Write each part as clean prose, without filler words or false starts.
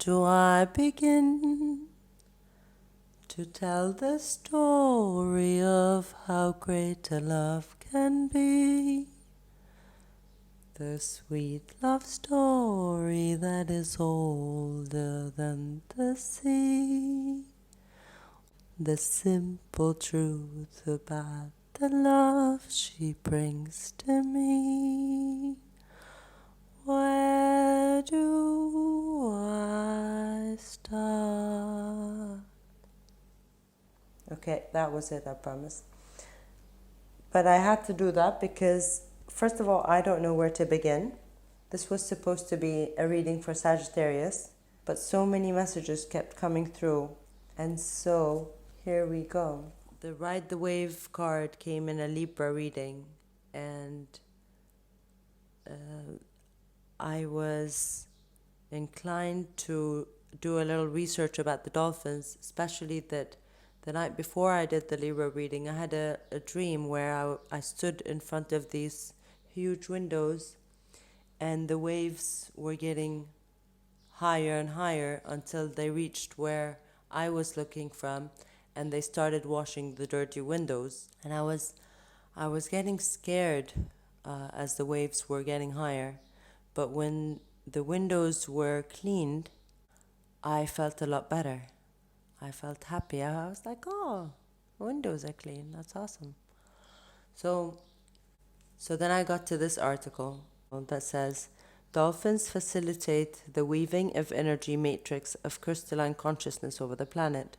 do I begin to tell the story of how great a love can be? The sweet love story that is older than the sea. The simple truth about the love she brings to me. Where do I start? Okay, that was it, I promise. But I had to do that because, first of all, I don't know where to begin. This was supposed to be a reading for Sagittarius, but so many messages kept coming through. And so, here we go. The Ride the Wave card came in a Libra reading, and I was inclined to do a little research about the dolphins, especially that the night before I did the Libra reading, I had a dream where I stood in front of these huge windows and the waves were getting higher and higher until they reached where I was looking from, and they started washing the dirty windows. And I was getting scared as the waves were getting higher. But when the windows were cleaned, I felt a lot better. I felt happy. I was like, oh, windows are clean. That's awesome. So then I got to this article that says, dolphins facilitate the weaving of energy matrix of crystalline consciousness over the planet,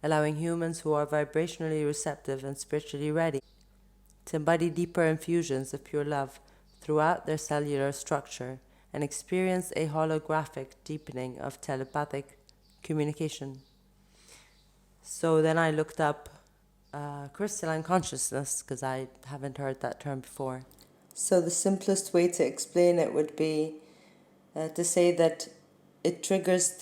allowing humans who are vibrationally receptive and spiritually ready to embody deeper infusions of pure love throughout their cellular structure and experience a holographic deepening of telepathic communication. So then I looked up crystalline consciousness because I haven't heard that term before. So the simplest way to explain it would be to say that it triggers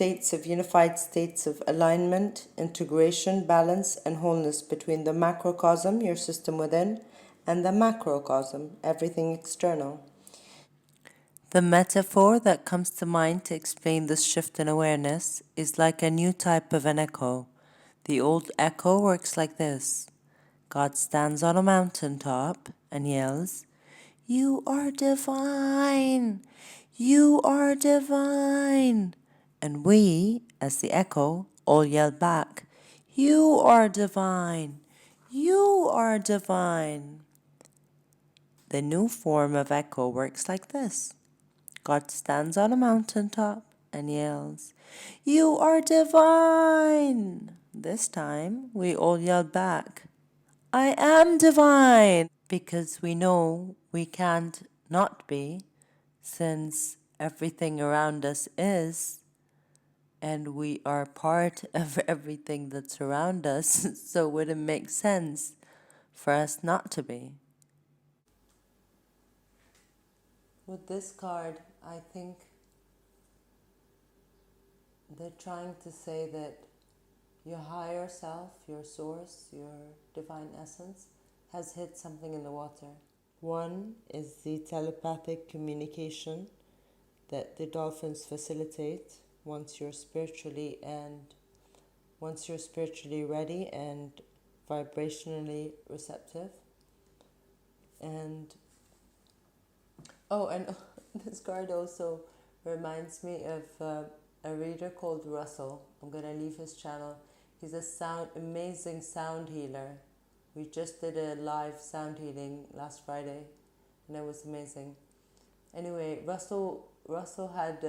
unified states of alignment, integration, balance, and wholeness between the macrocosm, your system within, and the macrocosm, everything external. The metaphor that comes to mind to explain this shift in awareness is like a new type of an echo. The old echo works like this. God stands on a mountaintop and yells, "You are divine! You are divine!" And we, as the echo, all yell back, "You are divine! You are divine!" The new form of echo works like this. God stands on a mountaintop and yells, "You are divine!" This time, we all yell back, "I am divine!" Because we know we can't not be, since everything around us is, and we are part of everything that's around us, so it wouldn't make sense for us not to be. With this card, I think they're trying to say that your higher self, your source, your divine essence, has hit something in the water. One is the telepathic communication that the dolphins facilitate once you're spiritually ready and vibrationally receptive. And this card also reminds me of a reader called Russell. I'm gonna leave his channel. He's a amazing sound healer. We just did a live sound healing last Friday, and it was amazing. Anyway, Russell had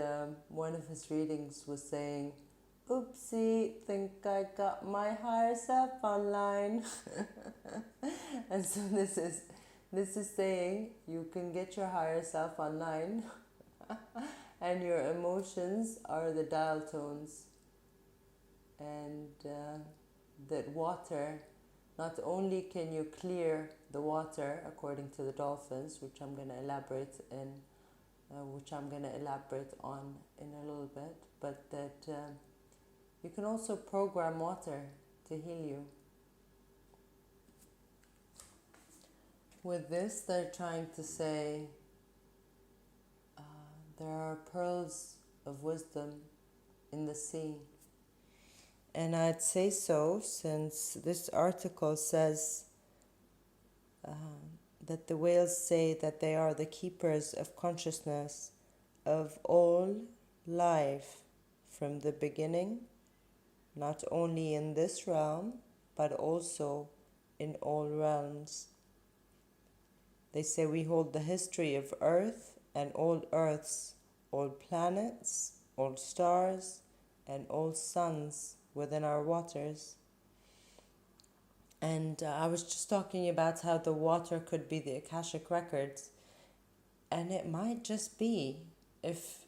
one of his readings was saying, "Oopsie, think I got my higher self online," and so this is saying you can get your higher self online, and your emotions are the dial tones, and that water. Not only can you clear the water according to the dolphins, which I'm going to elaborate on in a little bit, but that you can also program water to heal you. With this, they're trying to say there are pearls of wisdom in the sea. And I'd say so, since this article says that the whales say that they are the keepers of consciousness of all life from the beginning, not only in this realm, but also in all realms. They say we hold the history of Earth and all Earths, all planets, all stars, and all suns within our waters. And I was just talking about how the water could be the Akashic records, and it might just be, if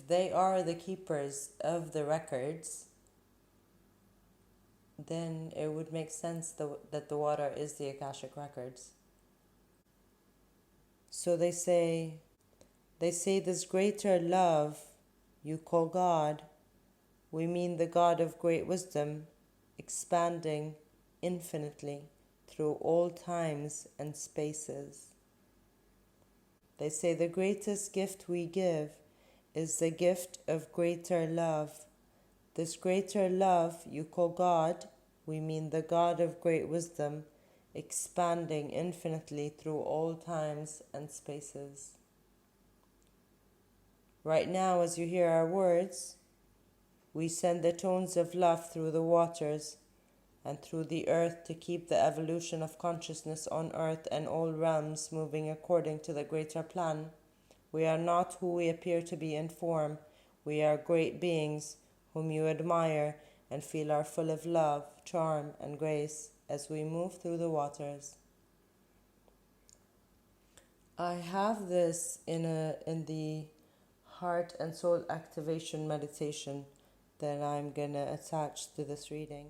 they are the keepers of the records, then it would make sense that the water is the Akashic records. So they say this greater love you call God, we mean the God of great wisdom, expanding infinitely through all times and spaces. They say the greatest gift we give is the gift of greater love. This greater love you call God, we mean the God of great wisdom, expanding infinitely through all times and spaces. Right now, as you hear our words, we send the tones of love through the waters and through the earth to keep the evolution of consciousness on earth and all realms moving according to the greater plan. We are not who we appear to be in form. We are great beings whom you admire and feel are full of love, charm, and grace as we move through the waters. I have this in the heart and soul activation meditation that I'm going to attach to this reading.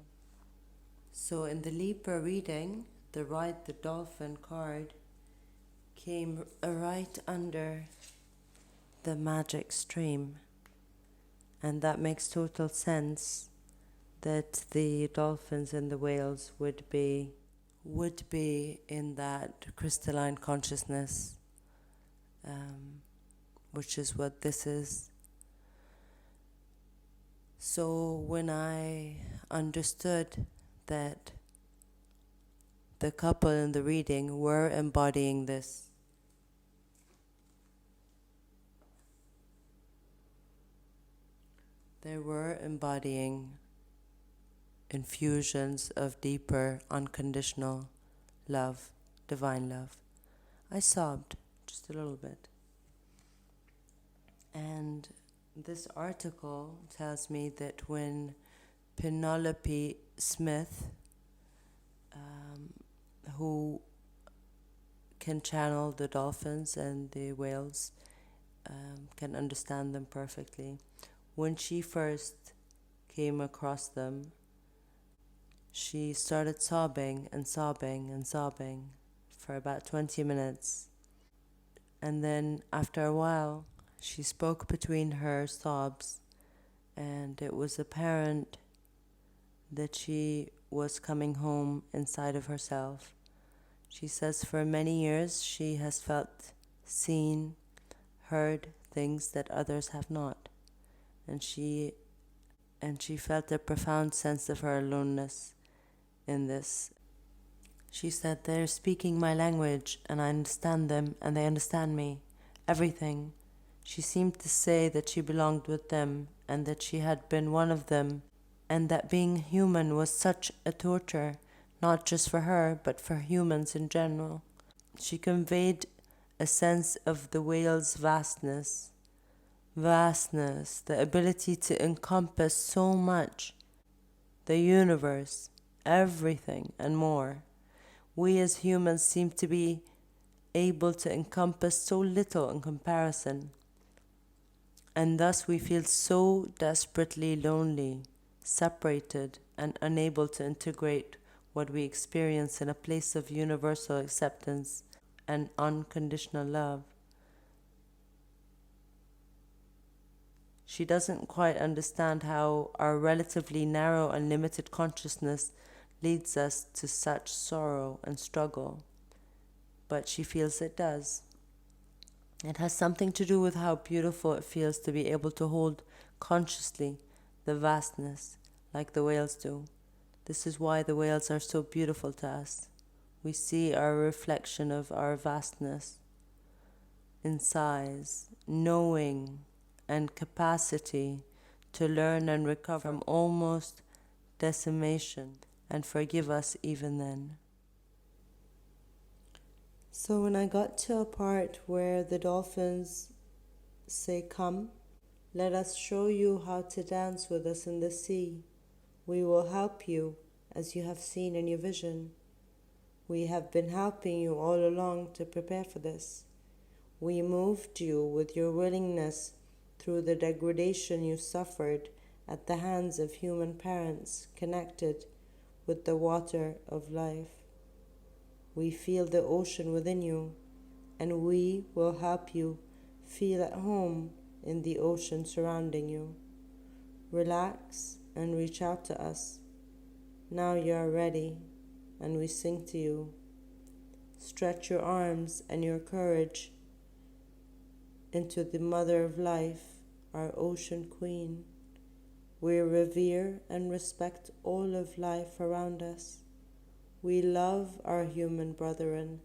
So in the Libra reading, the Ride the Dolphin card came right under the magic stream. And that makes total sense, that the dolphins and the whales would be in that crystalline consciousness, which is what this is. So when I understood that the couple in the reading were embodying this, they were embodying infusions of deeper, unconditional love, divine love, I sobbed just a little bit. And this article tells me that when Penelope Smith, who can channel the dolphins and the whales, can understand them perfectly, when she first came across them, she started sobbing and sobbing and sobbing for about 20 minutes. And then after a while, she spoke between her sobs, and it was apparent that she was coming home inside of herself. She says for many years she has felt seen, heard things that others have not. And she felt a profound sense of her aloneness in this. She said, they're speaking my language and I understand them and they understand me. Everything. She seemed to say that she belonged with them and that she had been one of them, and that being human was such a torture, not just for her, but for humans in general. She conveyed a sense of the whale's vastness, the ability to encompass so much, the universe, everything, and more. We as humans seem to be able to encompass so little in comparison, and thus we feel so desperately lonely, separated, and unable to integrate what we experience in a place of universal acceptance and unconditional love. She doesn't quite understand how our relatively narrow and limited consciousness leads us to such sorrow and struggle, but she feels it does. It has something to do with how beautiful it feels to be able to hold consciously the vastness like the whales do. This is why the whales are so beautiful to us. We see our reflection of our vastness in size, knowing, and capacity to learn and recover from almost decimation and forgive us even then. So when I got to a part where the dolphins say, "Come, let us show you how to dance with us in the sea. We will help you, as you have seen in your vision. We have been helping you all along to prepare for this. We moved you with your willingness through the degradation you suffered at the hands of human parents connected with the water of life. We feel the ocean within you, and we will help you feel at home in the ocean surrounding you. Relax and reach out to us. Now you are ready, and we sing to you. Stretch your arms and your courage into the Mother of Life, our Ocean Queen. We revere and respect all of life around us. We love our human brethren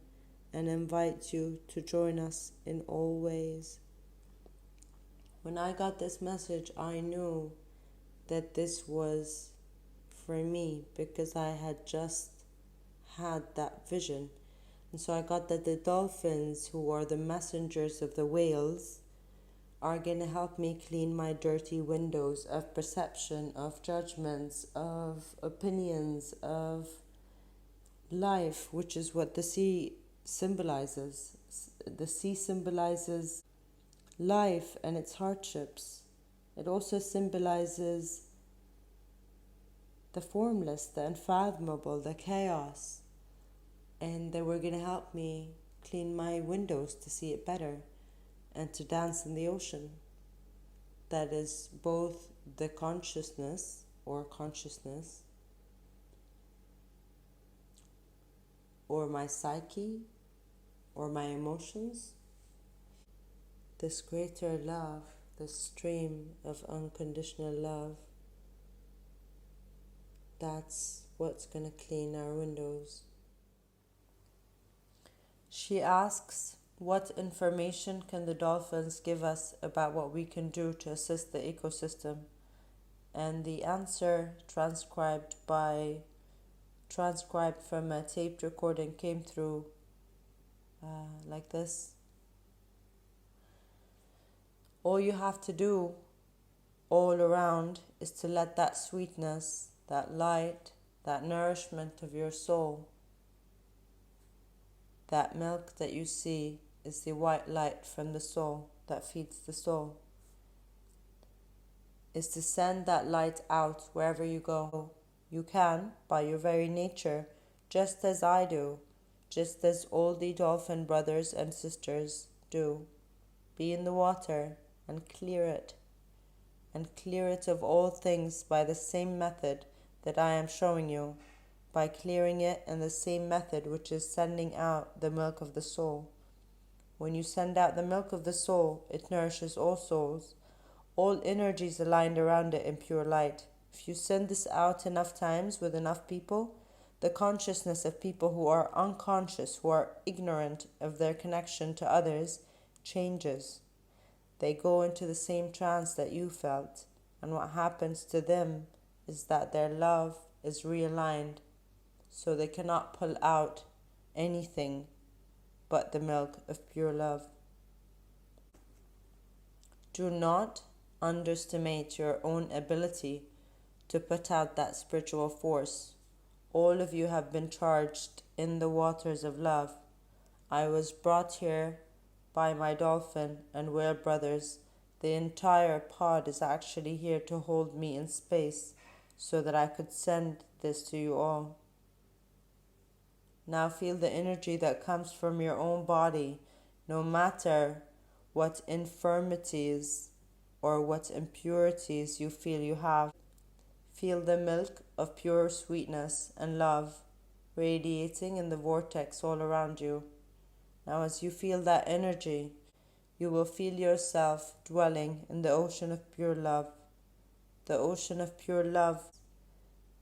and invite you to join us in all ways." When I got this message, I knew that this was for me because I had just had that vision. And so I got that the dolphins, who are the messengers of the whales, are going to help me clean my dirty windows of perception, of judgments, of opinions, of life, which is what the sea symbolizes. The sea symbolizes life and its hardships. It also symbolizes the formless, the unfathomable, the chaos. And they were going to help me clean my windows to see it better and to dance in the ocean. That is both the consciousness or my psyche or my emotions. This greater love, this stream of unconditional love, that's what's going to clean our windows. She asks, what information can the dolphins give us about what we can do to assist the ecosystem? And the answer, transcribed from a taped recording, came through like this. All you have to do all around is to let that sweetness, that light, that nourishment of your soul, that milk that you see is the white light from the soul that feeds the soul, is to send that light out wherever you go. You can, by your very nature, just as I do, just as all the dolphin brothers and sisters do. Be in the water and clear it of all things by the same method that I am showing you, by clearing it in the same method which is sending out the milk of the soul. When you send out the milk of the soul, it nourishes all souls, all energies aligned around it in pure light. If you send this out enough times with enough people, the consciousness of people who are unconscious, who are ignorant of their connection to others, changes. They go into the same trance that you felt, and what happens to them is that their love is realigned, so they cannot pull out anything but the milk of pure love. Do not underestimate your own ability to put out that spiritual force. All of you have been charged in the waters of love. I was brought here by my dolphin and whale brothers. The entire pod is actually here to hold me in space so that I could send this to you all. Now feel the energy that comes from your own body, no matter what infirmities or what impurities you feel you have. Feel the milk of pure sweetness and love radiating in the vortex all around you. Now as you feel that energy, you will feel yourself dwelling in the ocean of pure love, The ocean of pure love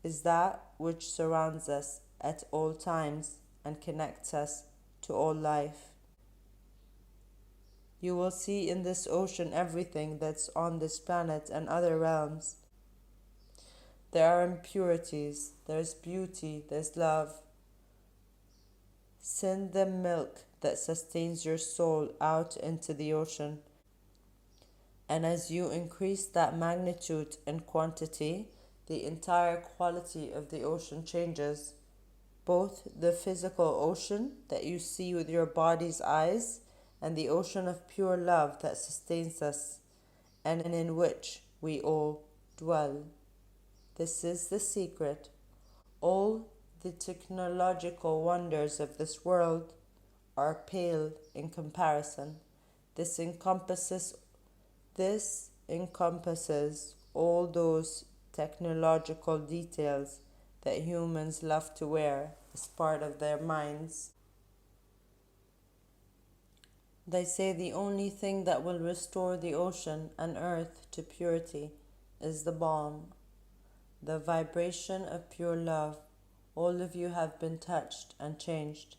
is that which surrounds us at all times and connects us to all life. You will see in this ocean everything that's on this planet and other realms. There are impurities, there's beauty, there's love. Send the milk that sustains your soul out into the ocean. And as you increase that magnitude and quantity, the entire quality of the ocean changes. Both the physical ocean that you see with your body's eyes and the ocean of pure love that sustains us and in which we all dwell. This is the secret. All the technological wonders of this world are pale in comparison. This encompasses all those technological details that humans love to wear as part of their minds. They say the only thing that will restore the ocean and earth to purity is the balm, the vibration of pure love. All of you have been touched and changed.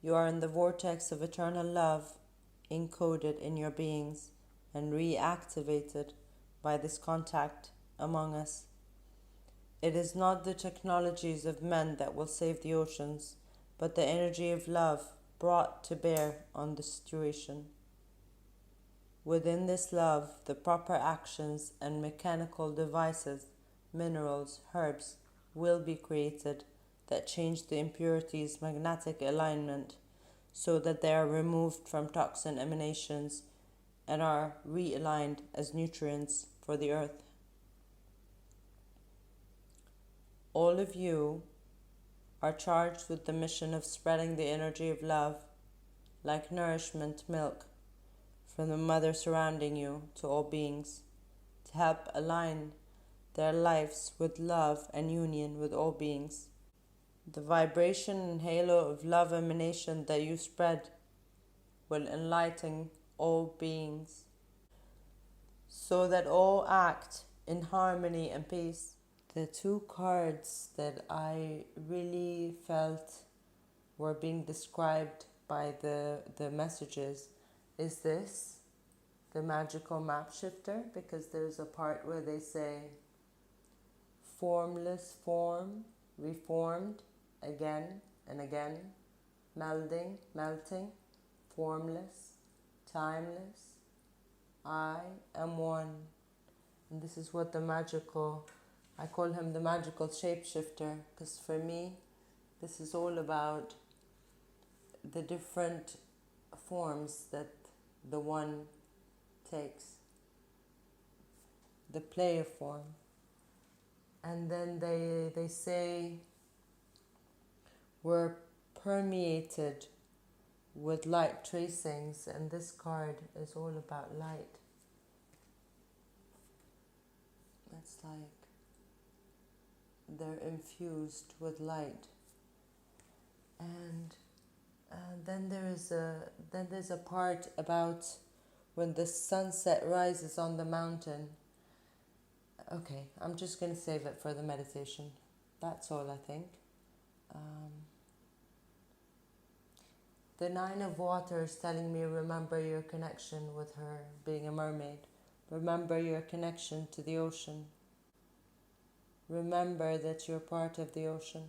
You are in the vortex of eternal love, encoded in your beings and reactivated by this contact among us. It is not the technologies of men that will save the oceans, but the energy of love brought to bear on the situation. Within this love, the proper actions and mechanical devices, minerals, herbs, will be created that change the impurities' magnetic alignment so that they are removed from toxin emanations and are realigned as nutrients for the earth. All of you are charged with the mission of spreading the energy of love, like nourishment milk, from the mother surrounding you to all beings, to help align their lives with love and union with all beings. The vibration and halo of love emanation that you spread will enlighten all beings, so that all act in harmony and peace. The two cards that I really felt were being described by the messages is this, the magical map shifter, because there's a part where they say formless form, reformed again and again, melting, formless, timeless, I am one. And this is what I call him the magical shapeshifter, because for me, this is all about the different forms that the one takes, the player form. And then they say we're permeated with light tracings, and this card is all about light. It's like they're infused with light. And then there's a part about when the sunset rises on the mountain. Okay, I'm just going to save it for the meditation. That's all, I think. The Nine of Water is telling me, remember your connection with her being a mermaid. Remember your connection to the ocean. Remember that you're part of the ocean.